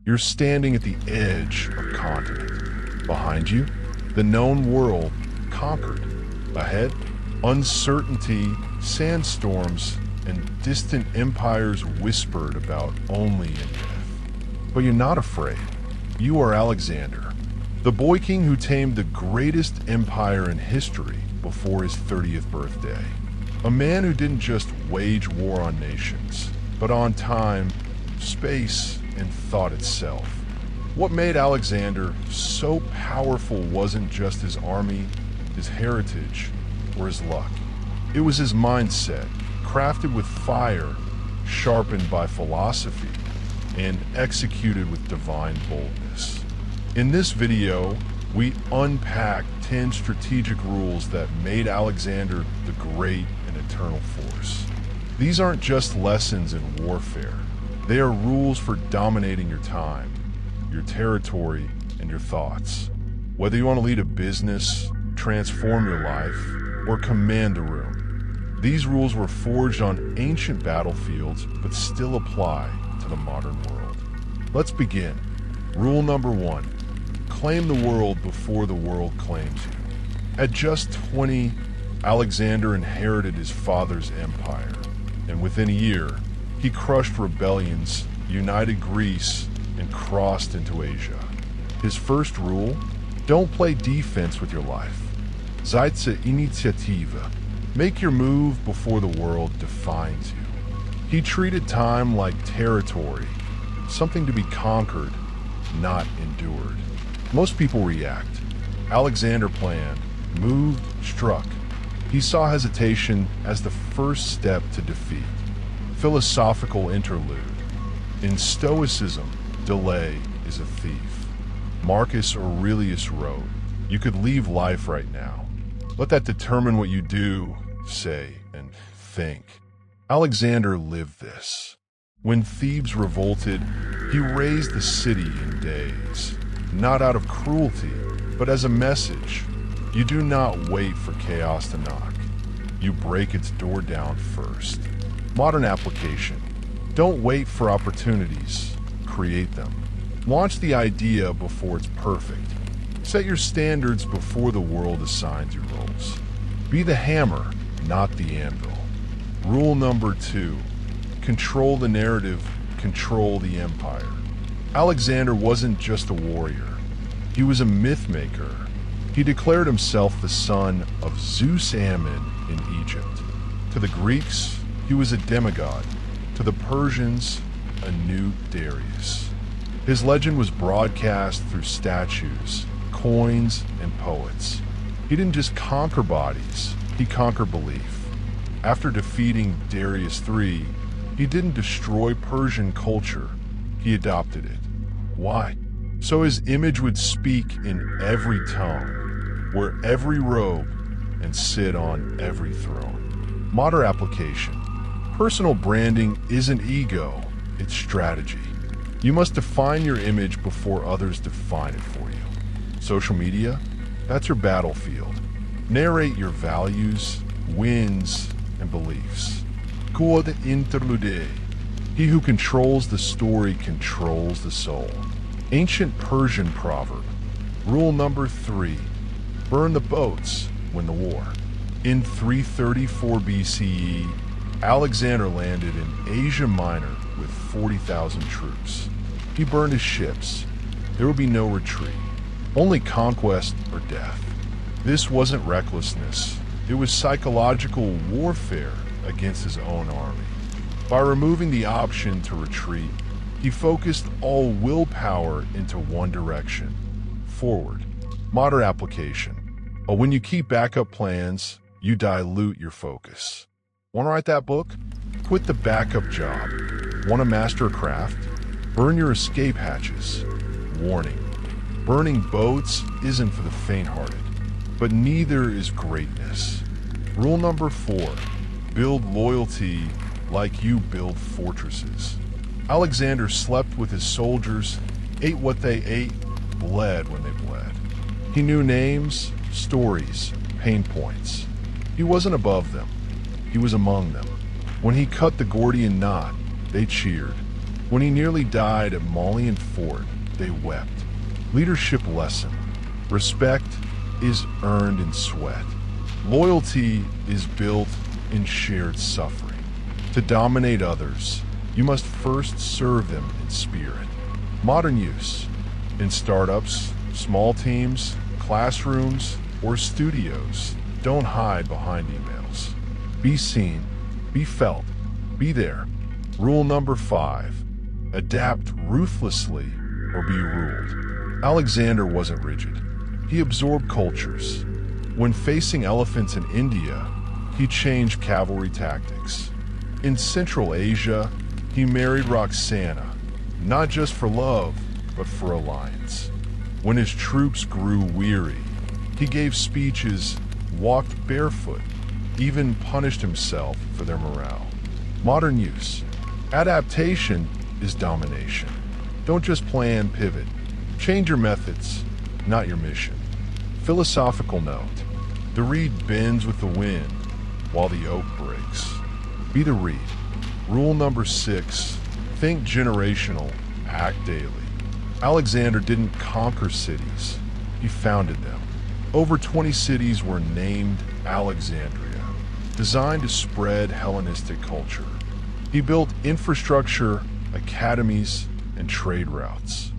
You're standing at the edge of a continent. Behind you, the known world conquered. Ahead, uncertainty, sandstorms, and distant empires whispered about only in death. But you're not afraid. You are Alexander, the boy king who tamed the greatest empire in history before his 30th birthday. A man who didn't just wage war on nations, but on time, space, and thought itself. What made Alexander so powerful wasn't just his army, his heritage, or his luck. It was his mindset, crafted with fire, sharpened by philosophy, and executed with divine boldness. In this video, we unpack 10 strategic rules that made Alexander the great and eternal force. These aren't just lessons in warfare. They are rules for dominating your time, your territory, and your thoughts. Whether you want to lead a business, transform your life, or command a room, these rules were forged on ancient battlefields but still apply to the modern world. Let's begin. Rule number 1. Claim the world before the world claims you. At just 20, Alexander inherited his father's empire, and within a year, he crushed rebellions, united Greece, and crossed into Asia. His first rule: don't play defense with your life. Zajce initiativa. Make your move before the world defines you. He treated time like territory, something to be conquered, not endured. Most people react. Alexander planned, moved, struck. He saw hesitation as the first step to defeat. Philosophical interlude. In Stoicism, delay is a thief. Marcus Aurelius wrote, "You could leave life right now. Let that determine what you do, say, and think." Alexander lived this. When Thebes revolted, he razed the city in days, not out of cruelty, but as a message. You do not wait for chaos to knock. You break its door down first. Modern application. Don't wait for opportunities. Create them. Launch the idea before it's perfect. Set your standards before the world assigns you roles. Be the hammer, not the anvil. Rule number 2. Control the narrative, control the empire. Alexander wasn't just a warrior. He was a myth maker. He declared himself the son of Zeus Ammon in Egypt. To the Greeks, he was a demigod. To the Persians, a new Darius. His legend was broadcast through statues, coins, and poets. He didn't just conquer bodies, he conquered belief. After defeating Darius III, he didn't destroy Persian culture, he adopted it. Why? So his image would speak in every tongue, wear every robe, and sit on every throne. Modern application. Personal branding isn't ego, it's strategy. You must define your image before others define it for you. Social media? That's your battlefield. Narrate your values, wins, and beliefs. Quod interlude. He who controls the story controls the soul. Ancient Persian proverb. Rule number 3. Burn the boats, win the war. In 334 BCE, Alexander landed in Asia Minor with 40,000 troops. He burned his ships. There would be no retreat, only conquest or death. This wasn't recklessness. It was psychological warfare against his own army. By removing the option to retreat, he focused all willpower into one direction, forward. Modern application. When you keep backup plans, you dilute your focus. Want to write that book? Quit the backup job. Want to master a craft? Burn your escape hatches. Warning. Burning boats isn't for the faint-hearted, but neither is greatness. Rule number 4. Build loyalty like you build fortresses. Alexander slept with his soldiers, ate what they ate, bled when they bled. He knew names, stories, pain points. He wasn't above them. He was among them. When he cut the Gordian knot, they cheered. When he nearly died at Malian Fort, they wept. Leadership lesson. Respect is earned in sweat. Loyalty is built in shared suffering. To dominate others, you must first serve them in spirit. Modern use. In startups, small teams, classrooms, or studios, don't hide behind emails. Be seen, be felt, be there. Rule number 5. Adapt ruthlessly or be ruled. Alexander wasn't rigid. He absorbed cultures. When facing elephants in India, he changed cavalry tactics. In Central Asia, he married Roxana, not just for love, but for alliance. When his troops grew weary, he gave speeches, walked barefoot, even punished himself for their morale. Modern use. Adaptation is domination. Don't just plan, pivot. Change your methods, not your mission. Philosophical note. The reed bends with the wind while the oak breaks. Be the reed. Rule number 6. Think generational, act daily. Alexander didn't conquer cities, he founded them. Over 20 cities were named Alexandria, designed to spread Hellenistic culture. He built infrastructure, academies, and trade routes.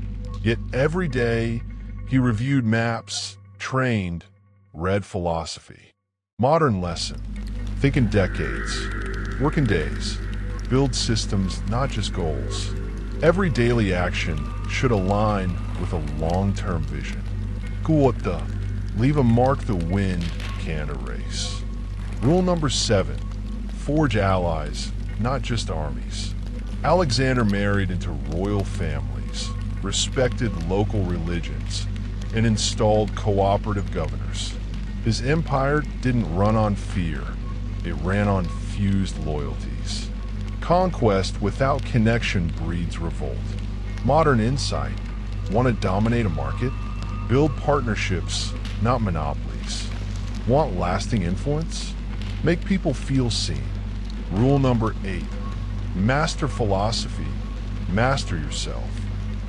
Yet every day, he reviewed maps, trained, read philosophy. Modern lesson. Think in decades, work in days, build systems, not just goals. Every daily action should align with a long-term vision. Kuota, leave a mark the wind can't erase. Rule number 7, forge allies, not just armies. Alexander married into royal families, respected local religions, and installed cooperative governors. His empire didn't run on fear, it ran on fused loyalties. Conquest without connection breeds revolt. Modern insight. Want to dominate a market? Build partnerships, not monopolies. Want lasting influence? Make people feel seen. Rule number 8. Master philosophy. Master yourself.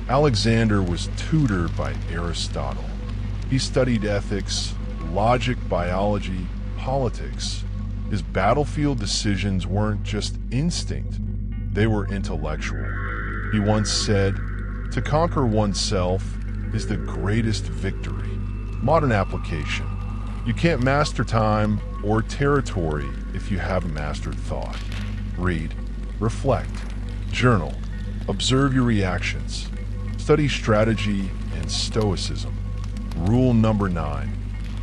Alexander was tutored by Aristotle. He studied ethics, logic, biology, politics. His battlefield decisions weren't just instinct, they were intellectual. He once said, "To conquer oneself is the greatest victory." Modern application. You can't master time or territory if you haven't mastered thought. Read, reflect, journal, observe your reactions, study strategy and stoicism. Rule number 9.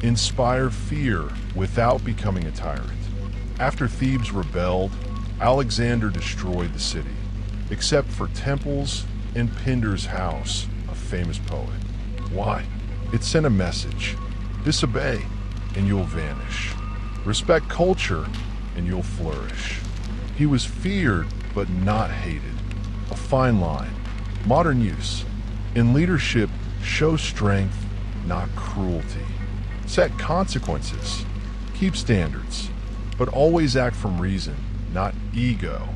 Inspire fear without becoming a tyrant. After Thebes rebelled, Alexander destroyed the city, except for temples and Pindar's house, a famous poet. Why? It sent a message. Disobey, and you'll vanish. Respect culture, and you'll flourish. He was feared, but not hated. A fine line. Modern use. In leadership, show strength, not cruelty. Set consequences. Keep standards. But always act from reason, not ego.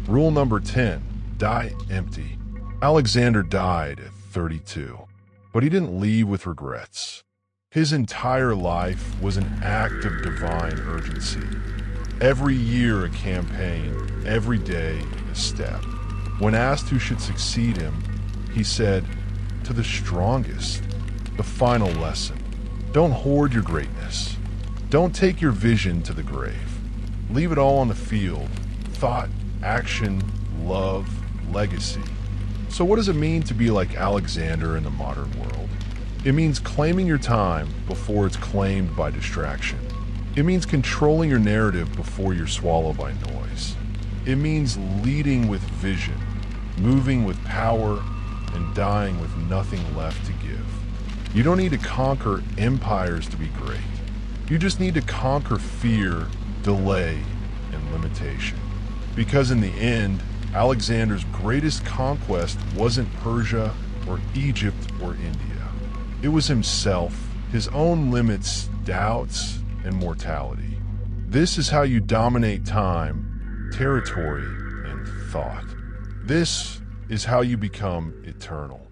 Rule number 10, die empty. Alexander died at 32, but he didn't leave with regrets. His entire life was an act of divine urgency. Every year a campaign, every day a step. When asked who should succeed him, he said, "To the strongest." The final lesson. Don't hoard your greatness. Don't take your vision to the grave. Leave it all on the field. Thought, action, love, legacy. So what does it mean to be like Alexander in the modern world? It means claiming your time before it's claimed by distraction. It means controlling your narrative before you're swallowed by noise. It means leading with vision, moving with power, and dying with nothing left to give. You don't need to conquer empires to be great. You just need to conquer fear, delay, and limitation. Because in the end, Alexander's greatest conquest wasn't Persia or Egypt or India. It was himself, his own limits, doubts, and mortality. This is how you dominate time, territory, and thought. This is how you become eternal.